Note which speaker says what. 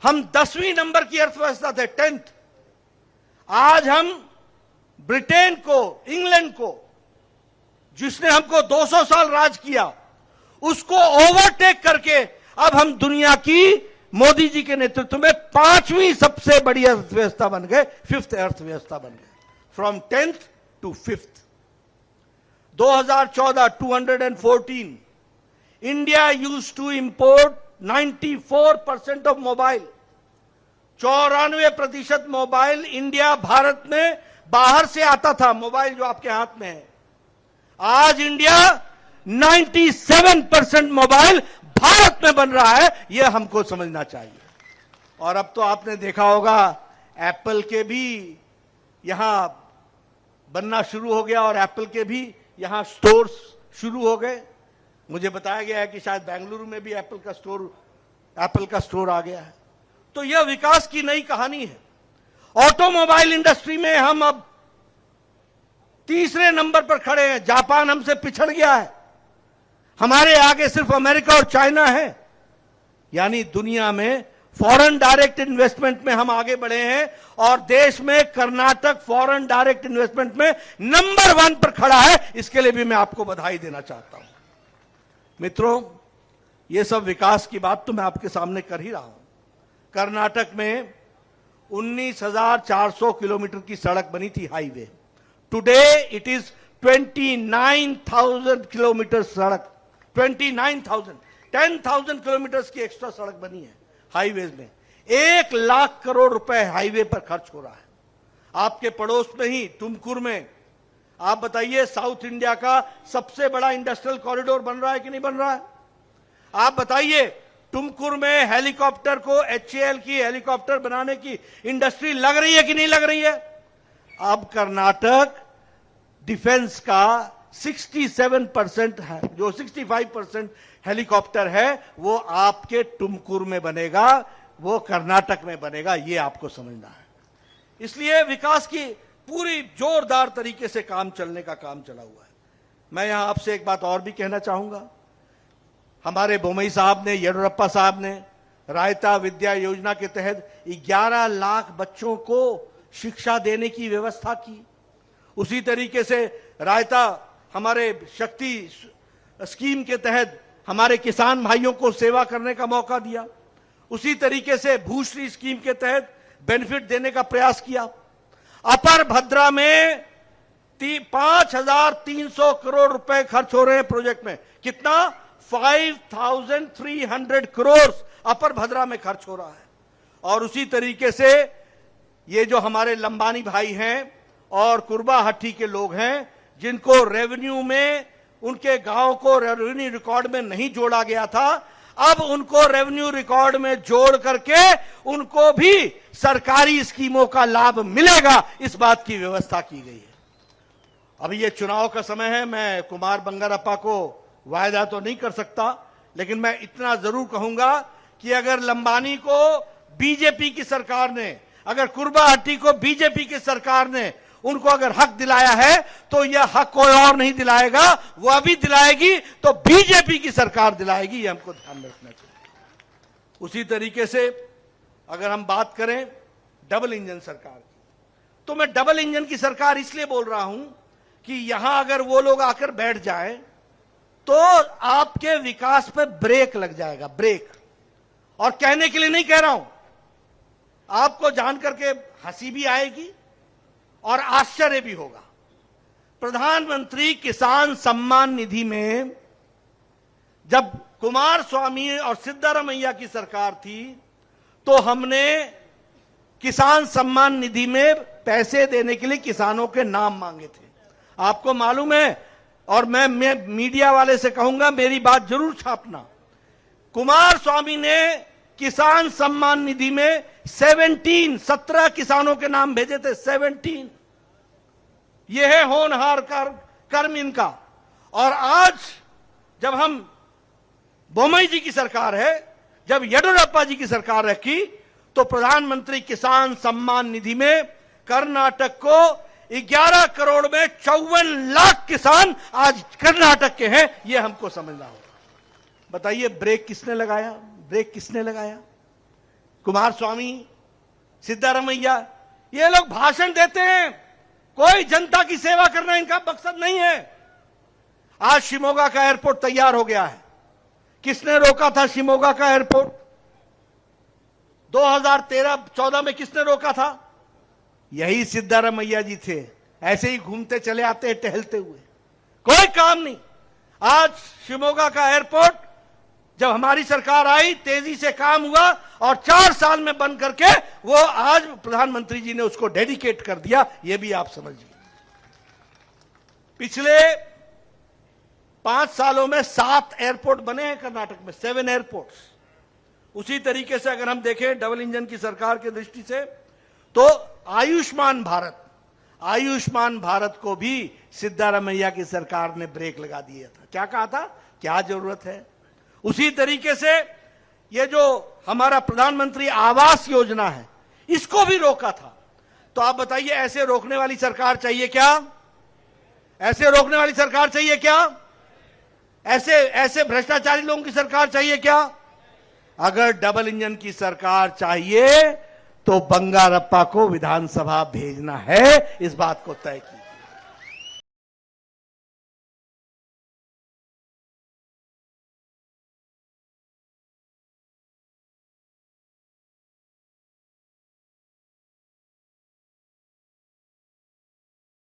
Speaker 1: हम 10वीं नंबर की अर्थव्यवस्था थे, 10th। आज हम ब्रिटेन को, इंग्लैंड को, जिसने हमको 200 साल राज किया, उसको ओवरटेक करके अब हम दुनिया की मोदी जी के नेतृत्व में 5वीं सबसे बड़ी अर्थव्यवस्था बन गए, 5th अर्थव्यवस्था बन गए, from 10th to 5th। 2014 214, India used to import 94% of mobile. 94% mobile India, Bharat में बाहर से आता था, मोबाइल जो आपके हाथ में है। आज इंडिया 97% मोबाइल भारत में बन रहा है, यह हमको समझना चाहिए। और अब तो आपने देखा होगा एप्पल के भी यहां बनना शुरू हो गया और एप्पल के भी यहां स्टोर्स शुरू हो गए। मुझे बताया गया है कि शायद बेंगलुरु में भी एप्पल का स्टोर आ गया है। तो यह विकास की नई कहानी है। ऑटोमोबाइल इंडस्ट्री में हम अब तीसरे नंबर पर खड़े हैं। जापान हमसे पिछड़ गया है, हमारे आगे सिर्फ अमेरिका और चाइना है। यानी दुनिया में फॉरेन डायरेक्ट इन्वेस्टमेंट में हम आगे बढ़े हैं और देश में कर्नाटक फॉरेन डायरेक्ट इन्वेस्टमेंट में नंबर 1 पर खड़ा है। इसके लिए भी मैं आपको बधाई देना चाहता हूं। मित्रों, यह सब विकास की बात तो मैं आपके सामने कर ही रहा हूं। कर्नाटक में 19,400 किलोमीटर की सड़क बनी थी, highway. Today it is 29,000 kilometre सड़क, 29,000, 10,000 किलोमीटर की एक्स्ट्रा सड़क बनी है हाईवेज में। 1 लाख करोड़ रुपए हाईवे पर खर्च हो रहा है। आपके पड़ोस में ही तुमकुर में, आप बताइए, साउथ इंडिया का सबसे बड़ा इंडस्ट्रियल कॉरिडोर बन रहा है कि नहीं बन रहा है? आप बताइए, तुमकुर में हेलीकॉप्टर को, HAL की हेलीकॉप्टर बनाने की इंडस्ट्री लग रही है कि नहीं लग रही है? अब कर्नाटक डिफेंस का 67% है, जो 65% हेलीकॉप्टर है वो आपके तुमकुर में बनेगा, वो कर्नाटक में बनेगा। ये आपको समझना है। इसलिए विकास की पूरी जोरदार तरीके से काम चलने का काम चला हुआ है। मैं यहां आपसे एक बात और भी कहना चाहूंगा। हमारे बोम्मई साहब ने, येडियुरप्पा साहब ने रायता विद्या योजना के तहत 11 लाख बच्चों को शिक्षा देने की व्यवस्था की। उसी तरीके से रायता हमारे शक्ति स्कीम के तहत हमारे किसान भाइयों को सेवा करने का मौका दिया। उसी तरीके से भूश्री स्कीम के तहत बेनिफिट देने का प्रयास किया। अपर भद्रा में 5,300 करोड़ रुपए खर्च हो रहे हैं प्रोजेक्ट में। कितना? 5,300 करोड़ अपर भद्रा में खर्च हो रहा है। और उसी तरीके से ये जो हमारे लंबानी भाई हैं और कुर्बाहट्टी के लोग हैं, जिनको रेवेन्यू में, उनके गांव को रेवेन्यू रिकॉर्ड में नहीं जोड़ा गया था, अब उनको रेवेन्यू रिकॉर्ड में जोड़ करके उनको भी सरकारी स्कीमों का लाभ मिलेगा, इस बात की व्यवस्था की गई है। अभी ये चुनाव का समय है, मैं कुमार बंगारप्पा को वायदा तो नहीं कर सकता, लेकिन मैं इतना जरूर कहूंगा कि अगर लंबानी को बीजेपी की सरकार ने, अगर कुर्बाहट्टी को बीजेपी की सरकार ने उनको अगर हक दिलाया है, तो यह हक कोई और नहीं दिलाएगा, वो अभी दिलाएगी तो बीजेपी की सरकार दिलाएगी। ये हमको ध्यान रखना चाहिए। उसी तरीके से अगर हम बात करें डबल इंजन सरकार की, तो मैं डबल इंजन की सरकार इसलिए बोल रहा हूं कि यहां अगर वो लोग आकर बैठ जाएं तो आपके विकास पे ब्रेक लग जाएगा, ब्रेक। और कहने के लिए नहीं कह रहा हूं, आपको जान करके हंसी भी आएगी और आश्चर्य भी होगा। प्रधानमंत्री किसान सम्मान निधि में जब कुमार स्वामी और सिद्धारमैया की सरकार थी, तो हमने किसान सम्मान निधि में पैसे देने के लिए किसानों के नाम मांगे थे। आपको मालूम है, और मैं मीडिया वाले से कहूंगा, मेरी बात जरूर छापना। कुमार स्वामी ने किसान सम्मान निधि में 17 किसानों के नाम भेजे थे, 17। यह है होनहार कर्म इनका। और आज जब हम बोम्मई जी की सरकार है, जब येडियुरप्पा जी की सरकार रखी, तो प्रधानमंत्री किसान सम्मान निधि में कर्नाटक को 11 करोड़ में 54 लाख किसान आज कर्नाटक के हैं। यह हमको समझना होगा। बताइए, ब्रेक किसने लगाया? ब्रेक किसने लगाया? कुमारस्वामी, सिद्धारमैया, ये लोग भाषण देते हैं, कोई जनता की सेवा करना इनका मकसद नहीं है। आज शिमोगा का एयरपोर्ट तैयार हो गया है। किसने रोका था शिमोगा का एयरपोर्ट? 2013-14 में किसने रोका था? यही सिद्धारमैया जी थे। ऐसे ही घूमते चले आते हैं टहलते हुए, कोई काम नहीं। आज शिमोगा का एयरपोर्ट जब हमारी सरकार आई, तेजी से काम हुआ और 4 साल में बंद करके वो आज प्रधानमंत्री जी ने उसको डेडिकेट कर दिया। ये भी आप समझिए। पिछले 5 सालों में 7 एयरपोर्ट बने हैं कर्नाटक में, 7 एयरपोर्ट्स। उसी तरीके से अगर हम देखें डबल इंजन की सरकार की दृष्टि से, तो आयुष्मान भारत को भी सिद्धारमैया की सरकार ने ब्रेक लगा दिया था। क्या कहा था? क्या जरूरत है? उसी तरीके से ये जो हमारा प्रधानमंत्री आवास योजना है, इसको भी रोका था। तो आप बताइए, ऐसे रोकने वाली सरकार चाहिए क्या? ऐसे रोकने वाली सरकार चाहिए क्या? ऐसे भ्रष्टाचारी लोगों की सरकार चाहिए क्या? अगर डबल इंजन की सरकार चाहिए तो बंगारप्पा को विधानसभा भेजना है, इस बात को तय कीजिए।